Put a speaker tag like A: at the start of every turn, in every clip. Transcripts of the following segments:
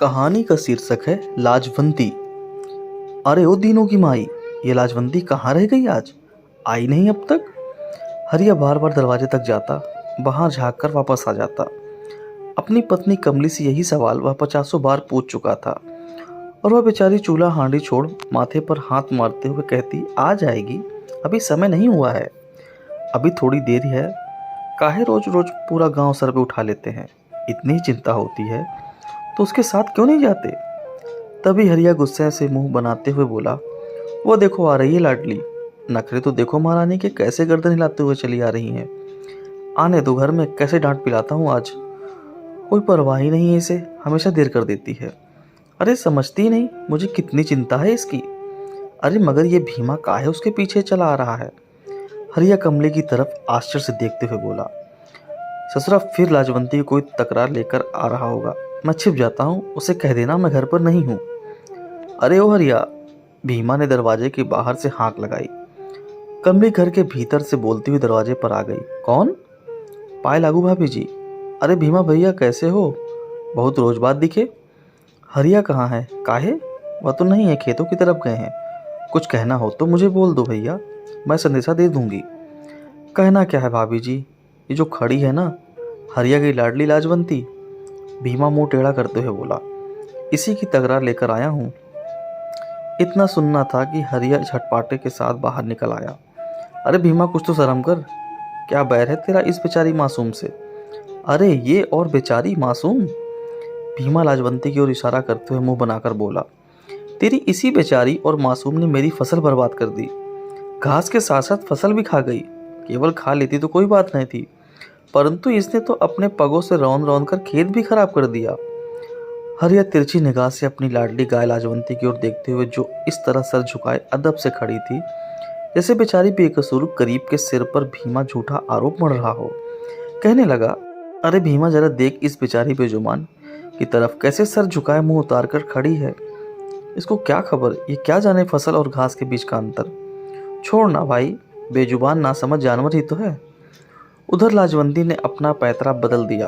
A: कहानी का शीर्षक है लाजवंती। अरे ओ दीनों की माई, ये लाजवंती कहाँ रह गई आज? आई नहीं अब तक। हरिया बार बार दरवाजे तक जाता, बाहर झाँक कर वापस आ जाता। अपनी पत्नी कमली से यही सवाल वह पचासों बार पूछ चुका था और वह बेचारी चूल्हा हांडी छोड़ माथे पर हाथ मारते हुए कहती, आ जाएगी, अभी समय नहीं हुआ है, अभी थोड़ी देर है। काहे रोज रोज पूरा गांव सर पे उठा लेते हैं? इतनी ही चिंता होती है तो उसके साथ क्यों नहीं जाते? तभी हरिया गुस्से से मुंह बनाते हुए बोला, वो देखो आ रही है लाडली। नखरे तो देखो महारानी के, कैसे गर्दन हिलाते हुए चली आ रही हैं। आने दो घर में, कैसे डांट पिलाता हूँ आज। कोई परवाह ही नहीं है इसे, हमेशा देर कर देती है। अरे समझती ही नहीं मुझे कितनी चिंता है इसकी। अरे मगर ये भीमा काहे उसके पीछे चला आ रहा है? हरिया कमले की तरफ आश्चर्य से देखते हुए बोला, ससुरा फिर लाजवंती कोई तकरार लेकर आ रहा होगा। मैं छिप जाता हूँ, उसे कह देना मैं घर पर नहीं हूँ। अरे ओ हरिया, भीमा ने दरवाजे के बाहर से हाँक लगाई। कमली घर के भीतर से बोलती हुई दरवाजे पर आ गई। कौन? पाए लागू भाभी जी। अरे भीमा भैया कैसे हो, बहुत रोज बाद दिखे। हरिया कहाँ है? काहे? वह तो नहीं है, खेतों की तरफ गए हैं। कुछ कहना हो तो मुझे बोल दो भैया, मैं संदेशा दे दूंगी। कहना क्या है भाभी जी, ये जो खड़ी है ना, हरिया की लाडली लाजवंती। भीमा मुंह टेढ़ा करते हुए बोला, इसी की तकरार लेकर आया हूँ। इतना सुनना था कि हरिया झटपाटे के साथ बाहर निकल आया। अरे भीमा कुछ तो शर्म कर, क्या बैर है तेरा इस बेचारी मासूम से? अरे ये और बेचारी मासूम? भीमा लाजवंती की ओर इशारा करते हुए मुंह बनाकर बोला, तेरी इसी बेचारी और मासूम ने मेरी फसल बर्बाद कर दी। घास के साथ साथ फसल भी खा गई। केवल खा लेती तो कोई बात नहीं थी, परंतु इसने तो अपने पगों से रौंद रौंद कर खेत भी खराब कर दिया। हरिया तिरछी निगाह से अपनी लाडली गाय लाजवंती की ओर देखते हुए, जो इस तरह सर झुकाए अदब से खड़ी थी, जैसे बेचारी बेकसूर गरीब के सिर पर भीमा झूठा आरोप मढ़ रहा हो, कहने लगा, अरे भीमा जरा देख इस बेचारी बेजुबान की तरफ, कैसे सर झुकाए मुंह उतार कर खड़ी है। इसको क्या खबर, ये क्या जाने फसल और घास के बीच का अंतर। छोड़ ना भाई, बेजुबान ना समझ जानवर ही तो है। उधर लाजवंती ने अपना पैतरा बदल दिया।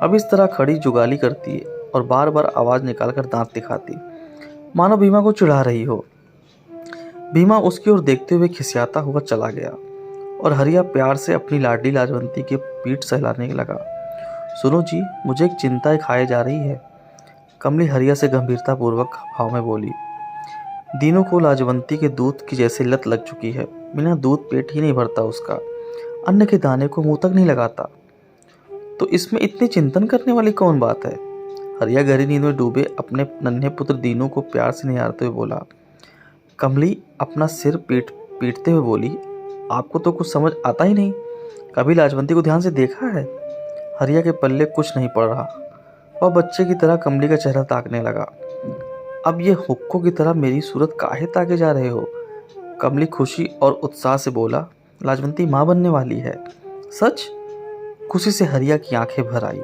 A: अब इस तरह खड़ी जुगाली करती है और बार बार आवाज निकालकर दांत दिखाती, मानो भीमा को चिढ़ा रही हो। भीमा उसकी ओर देखते हुए खिसियाता हुआ चला गया और हरिया प्यार से अपनी लाडली लाजवंती की पीठ सहलाने लगा। सुनो जी, मुझे एक चिंता खाए जा रही है। कमली हरिया से गंभीरता पूर्वक भाव में बोली। दिनों को लाजवंती के दूध की जैसे लत लग चुकी है। बिना दूध पेट ही नहीं भरता उसका, अन्न के दाने को मुंह तक नहीं लगाता। तो इसमें इतनी चिंतन करने वाली कौन बात है? हरिया गहरी नींद में डूबे अपने नन्हे पुत्र दीनू को प्यार से निहारते हुए बोला। कमली अपना सिर पीटते हुए बोली, आपको तो कुछ समझ आता ही नहीं। कभी लाजवंती को ध्यान से देखा है? हरिया के पल्ले कुछ नहीं पड़ रहा। वह बच्चे की तरह कमली का चेहरा ताकने लगा। अब ये हुक्कों की तरह मेरी सूरत काहे ताके जा रहे हो? कमली खुशी और उत्साह से बोला, लाजवंती माँ बनने वाली है। सच? खुशी से हरिया की आंखें भर आई।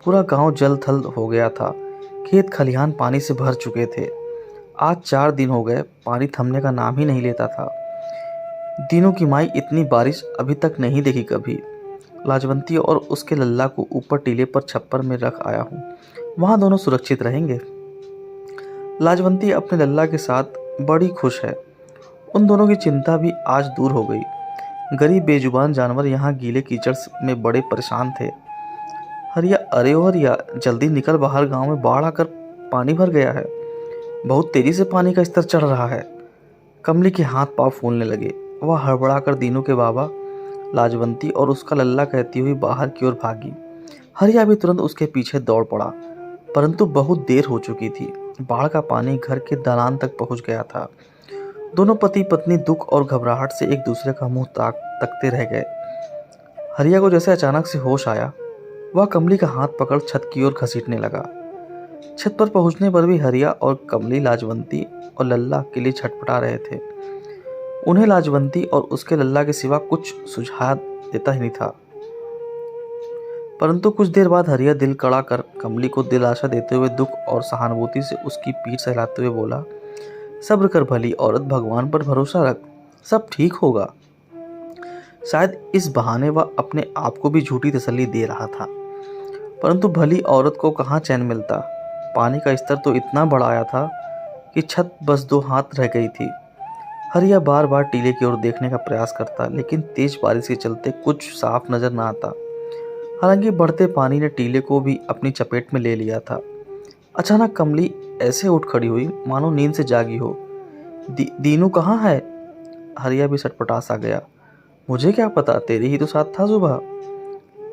A: पूरा गांव जल थल हो गया था। खेत खलिहान पानी से भर चुके थे। आज 4 दिन हो गए, पानी थमने का नाम ही नहीं लेता था। दिनों की माई, इतनी बारिश अभी तक नहीं देखी कभी। लाजवंती और उसके लल्ला को ऊपर टीले पर छप्पर में रख आया हूँ, वहाँ दोनों सुरक्षित रहेंगे। लाजवंती अपने लल्ला के साथ बड़ी खुश है। उन दोनों की चिंता भी आज दूर हो गई। गरीब बेजुबान जानवर यहाँ गीले कीचड़ में बड़े परेशान थे। हरिया, अरे ओ हरिया, जल्दी निकल बाहर, गांव में बाढ़ आकर पानी भर गया है। बहुत तेजी से पानी का स्तर चढ़ रहा है। कमली के हाथ पांव फूलने लगे। वह हड़बड़ाकर दीनू के बाबा, लाजवंती और उसका लल्ला कहती हुई बाहर की ओर भागी। हरिया भी तुरंत उसके पीछे दौड़ पड़ा, परंतु बहुत देर हो चुकी थी। बाढ़ का पानी घर के दालान तक पहुंच गया था। दोनों पति पत्नी दुख और घबराहट से एक दूसरे का मुंह तकते रह गए। हरिया को जैसे अचानक से होश आया, वह कमली का हाथ पकड़ छत की ओर घसीटने लगा। छत पर पहुंचने पर भी हरिया और कमली लाजवंती और लल्ला के लिए छटपटा रहे थे। उन्हें लाजवंती और उसके लल्ला के सिवा कुछ सुझाव देता ही नहीं था। परंतु कुछ देर बाद हरिया दिल कड़ा कर कमली को दिलासा देते हुए दुख और सहानुभूति से उसकी पीठ सहलाते हुए बोला, सब्र कर भली औरत, भगवान पर भरोसा रख, सब ठीक होगा। शायद इस बहाने वह अपने आप को भी झूठी तसल्ली दे रहा था, परंतु भली औरत को कहाँ चैन मिलता। पानी का स्तर तो इतना बढ़ आया था कि छत बस 2 हाथ रह गई थी। हरिया बार बार टीले की ओर देखने का प्रयास करता, लेकिन तेज बारिश के चलते कुछ साफ नजर ना आता। हालांकि बढ़ते पानी ने टीले को भी अपनी चपेट में ले लिया था। अचानक कमली ऐसे उठ खड़ी हुई मानो नींद से जागी हो। दीनू कहाँ है? हरिया भी सटपटा सा गया। मुझे क्या पता, तेरे ही तो साथ था सुबह।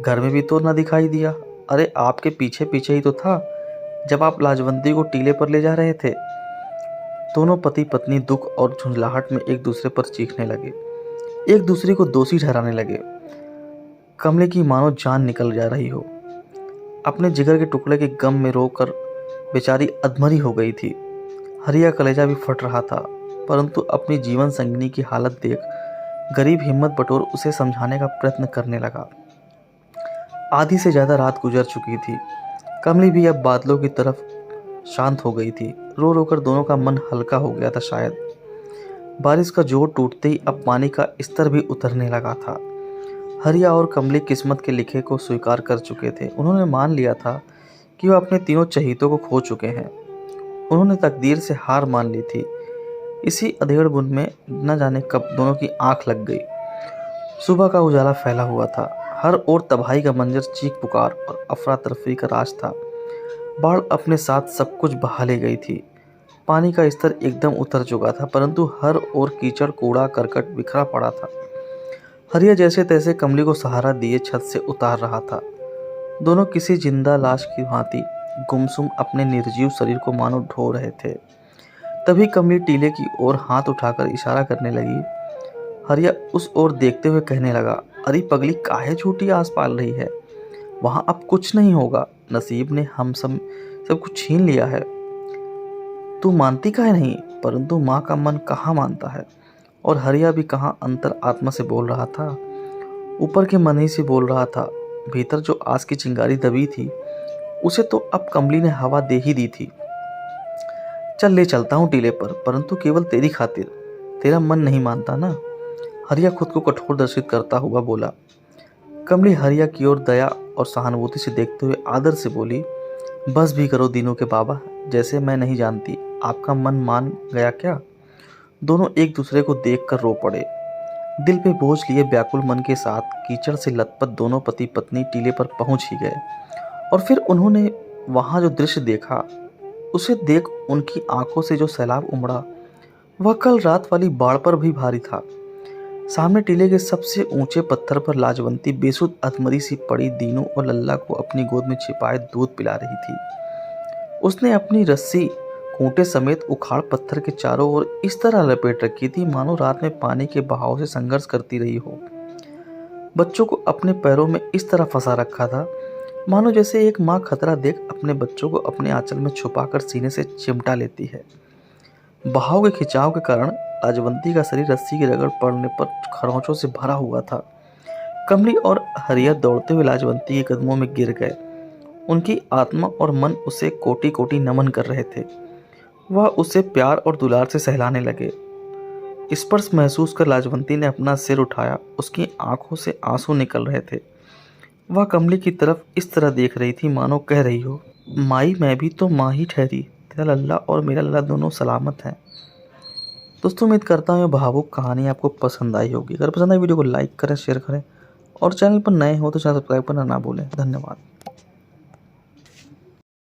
A: घर में भी तो ना दिखाई दिया। अरे आपके पीछे पीछे ही तो था जब आप लाजवंती को टीले पर ले जा रहे थे। दोनों पति पत्नी दुख और झुंझलाहट में एक दूसरे पर चीखने लगे, एक दूसरे को दोषी ठहराने लगे। कमले की मानो जान निकल जा रही हो। अपने जिगर के टुकड़े के गम में रोकर बेचारी अधमरी हो गई थी। हरिया कलेजा भी फट रहा था, परंतु अपनी जीवन संगिनी की हालत देख गरीब हिम्मत बटोर उसे समझाने का प्रयत्न करने लगा। आधी से ज्यादा रात गुजर चुकी थी। कमली भी अब बादलों की तरफ शांत हो गई थी। रो रो कर दोनों का मन हल्का हो गया था शायद। बारिश का जोर टूटते ही अब पानी का स्तर भी उतरने लगा था। हरिया और कमली किस्मत के लिखे को स्वीकार कर चुके थे। उन्होंने मान लिया था कि वह अपने तीनों चहीतों को खो चुके हैं। उन्होंने तकदीर से हार मान ली थी। इसी अधेड़ बुन में न जाने कब दोनों की आंख लग गई। सुबह का उजाला फैला हुआ था। हर ओर तबाही का मंजर, चीख पुकार और अफरा तफरी का राज था। बाढ़ अपने साथ सब कुछ बहा ले गई थी। पानी का स्तर एकदम उतर चुका था, परंतु हर ओर कीचड़, कूड़ा करकट बिखरा पड़ा था। हरिया जैसे तैसे कमली को सहारा दिए छत से उतार रहा था। दोनों किसी जिंदा लाश की भांति गुमसुम अपने निर्जीव शरीर को मानो ढो रहे थे। तभी कमली टीले की ओर हाथ उठाकर इशारा करने लगी। हरिया उस ओर देखते हुए कहने लगा, अरे पगली, काहे झूठी आस पाल रही है? वहां अब कुछ नहीं होगा। नसीब ने हम सब कुछ छीन लिया है। तू मानती काहे नहीं? परंतु माँ का मन कहाँ मानता है। और हरिया भी कहाँ अंतर आत्मा से बोल रहा था, ऊपर के मन ही से बोल रहा था। भीतर जो आस की चिंगारी दबी थी उसे तो अब कमली ने हवा दे ही दी थी। चल ले चलता हूँ टीले पर, परंतु केवल तेरी खातिर। तेरा मन नहीं मानता ना? हरिया खुद को कठोर दर्शित करता हुआ बोला। कमली हरिया की ओर दया और सहानुभूति से देखते हुए आदर से बोली, बस भी करो दीनू के बाबा, जैसे मैं नहीं जानती। आपका मन मान गया क्या? दोनों एक दूसरे को देखकर रो पड़े। दिल पे बोझ लिए व्याकुल मन के साथ कीचड़ से लथपथ दोनों पति पत्नी टीले पर पहुंच ही गए। और फिर उन्होंने वहां जो दृश्य देखा, उसे देख उनकी आंखों से जो सैलाब उमड़ा, वह कल रात वाली बाढ़ पर भी भारी था। सामने टीले के सबसे ऊंचे पत्थर पर लाजवंती बेसुध अधमरी सी पड़ी दीनू और लल्ला को अपनी गोद में छिपाए दूध पिला रही थी। उसने अपनी रस्सी खूंटे समेत उखाड़ पत्थर के चारों ओर इस तरह लपेट रखी थी मानो रात में पानी के बहाव से संघर्ष करती रही हो। बच्चों को अपने पैरों में इस तरह फंसा रखा था मानो जैसे एक माँ खतरा देख अपने बच्चों को अपने आंचल में छुपाकर सीने से चिमटा लेती है। बहाव के खिंचाव के कारण लाजवंती का शरीर रस्सी की रगड़ पड़ने पर खरोंचों से भरा हुआ था। कमली और हरिया दौड़ते हुए लाजवंती के कदमों में गिर गए। उनकी आत्मा और मन उसे कोटि कोटि नमन कर रहे थे। वह उसे प्यार और दुलार से सहलाने लगे। स्पर्श महसूस कर लाजवंती ने अपना सिर उठाया। उसकी आंखों से आंसू निकल रहे थे। वह कमली की तरफ इस तरह देख रही थी मानो कह रही हो, माई मैं भी तो माँ ही ठहरी। तेरा लल्ला और मेरा लल्ला दोनों सलामत हैं। दोस्तों, उम्मीद करता हूँ यह भावुक कहानी आपको पसंद आई होगी। अगर पसंद आई वीडियो को लाइक करें, शेयर करें और चैनल पर नए हो तो चैनल सब्सक्राइब करना ना भूलें। धन्यवाद।